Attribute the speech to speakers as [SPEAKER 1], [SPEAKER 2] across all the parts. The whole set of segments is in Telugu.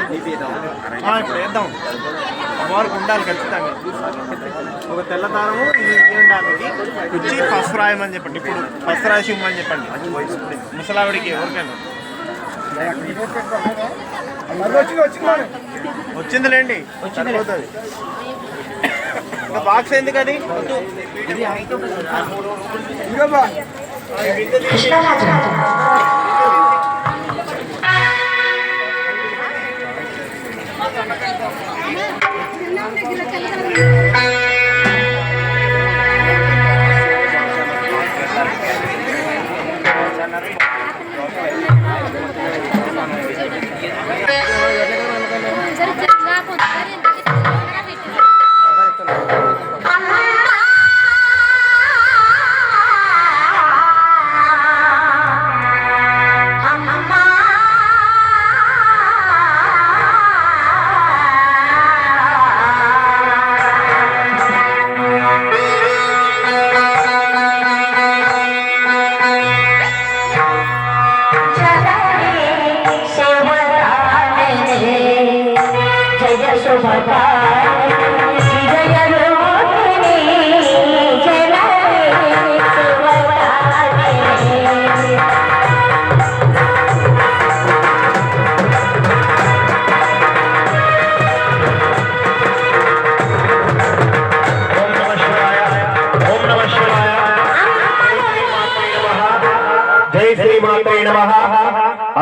[SPEAKER 1] ఇప్పుడు వేద్దాం. అమ్మవారికి ఉండాలి ఖచ్చితంగా. ఒక తెల్ల దారము ఇది ఉండాలి. వచ్చి పసుపు రాయమని చెప్పండి. ఇప్పుడు పసుపు రాసి ఇవ్వమని చెప్పండి ముసలావిడికి ఎవరికైనా. వచ్చిందిలేండి, వచ్చింది. ఇంకా బాక్స్ ఎందుకు అది?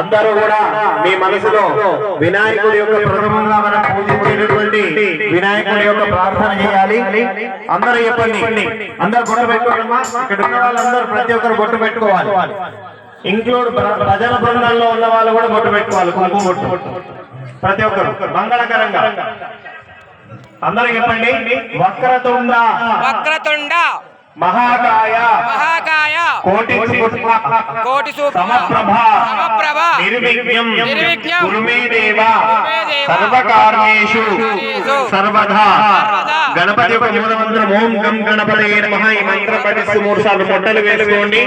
[SPEAKER 1] అందరూ కూడా మీ మనసులో వినాయకుడి యొక్క ప్రథమంగా మనం పూజించేటటువంటి వినాయకుడి యొక్క ప్రార్థన చేయాలి. అందరూ చెప్పండి. అందరు బొట్టు పెట్టుకోవాలమ్మా. ఇక్కడ ఉన్న వాళ్ళందరూ ప్రతి ఒక్కరు బొట్టు పెట్టుకోవాలి. ఇంక్లూడ్ భజన బృందాల్లో ఉన్న వాళ్ళు కూడా బొట్టు పెట్టుకోవాలి. కుంకుమ బొట్టు ప్రతి ఒక్కరు మంగళకరంగా. అందరూ చెప్పండి. వక్రతుండ మహాకాయ కోటి సమప్రభ నిర్విఘ్నం కురు మే దేవ సర్వకార్యేషు సర్వదా. గణపతి యొక్క మూలమంత్రం ఓం గం గణపతయే నమః. ఈ మంత్రం పఠిస్తూ 3 సార్లు మొట్టలు వేసుకోండి.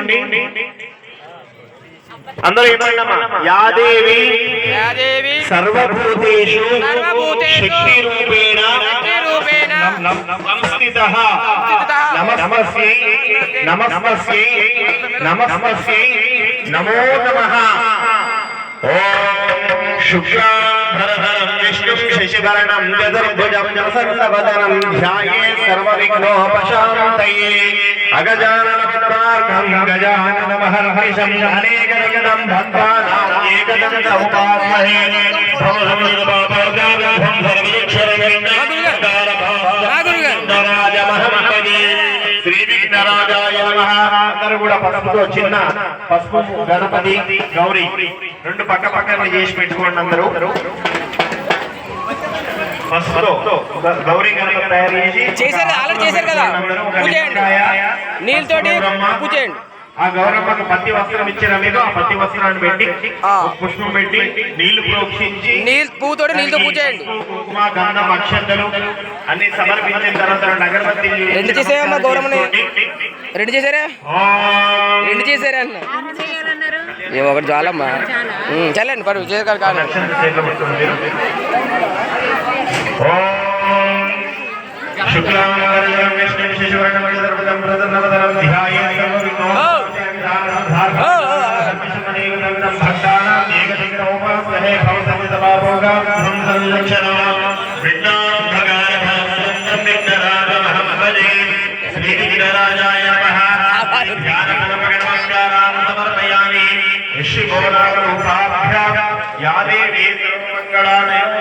[SPEAKER 1] అందరూ ఏమన్నామా? యాదేవి సర్వభూతేషు శక్తి రూపేణ సంస్థితః నమస్మై నమస్మై నమస్మై నమో నమః. ఓం శుక్లాంబరధరం విష్ణుం శశివర్ణం చతుర్భుజం ప్రసన్నవదనం ధ్యాయేత్ సర్వవిఘ్నోపశాంతయే. అగజానన పద్మార్కం గజానన మహర్నిశం అనేకవిధం భక్తానాం ఏకదంత ఉపాస్మహే. శ్రీ విఘ్నరాజాయ నమః. అందరూ కూడా పసుపుతో చిన్న పసుపు గణపతి గౌరీ 2 పక్క పక్కన చేసి పెట్టుకోండి. అందరూ పసుపుతో గౌరీ గణపతి తయారు చేశారు కదా. నీళ్ళతోటి పూజ చేయండి. ఆ గౌరమ్మకు పత్తి వస్త్రం ఇచ్చిన మీకు ఆ పత్తి వస్త్రాన్ని పెట్టి పుష్పం పెట్టి నీళ్లు ప్రోక్షించి పూతోటి నీళ్ళతో పూజ చేయండి. కుంకుమ గంధం అక్షంతలు అన్ని సమర్పించిన తర్వాత అగరబత్తి 2 చేసేయమ్మా. గౌరమ్మని 2 చేశారా? 2 చేశారా అన్న? ఏమో ఒకటి చాలమ్మా. చల్లండి పరు చేయాలి కాదు. శుక్లాంబరధరం విష్ణుం శశివర్ణం చతుర్భుజం ప్రసన్నవదనం ధ్యాయేత్ సర్వవిఘ్నోపశాంతయే. భక్తానాం ఏకశక్నోపాస్మహే. భవసంవితమాభోగా సంరక్షణా విఘ్నోద్భగాయ విఘ్నరాజమహం భజే. శ్రీ విఘ్నరాజాయ నమః. ధ్యానమనమగణమంగారాం సమర్పయామి. ఋషిగోరాగరూపాభ్యాం యా దేవీ సర్వమంగళాలయం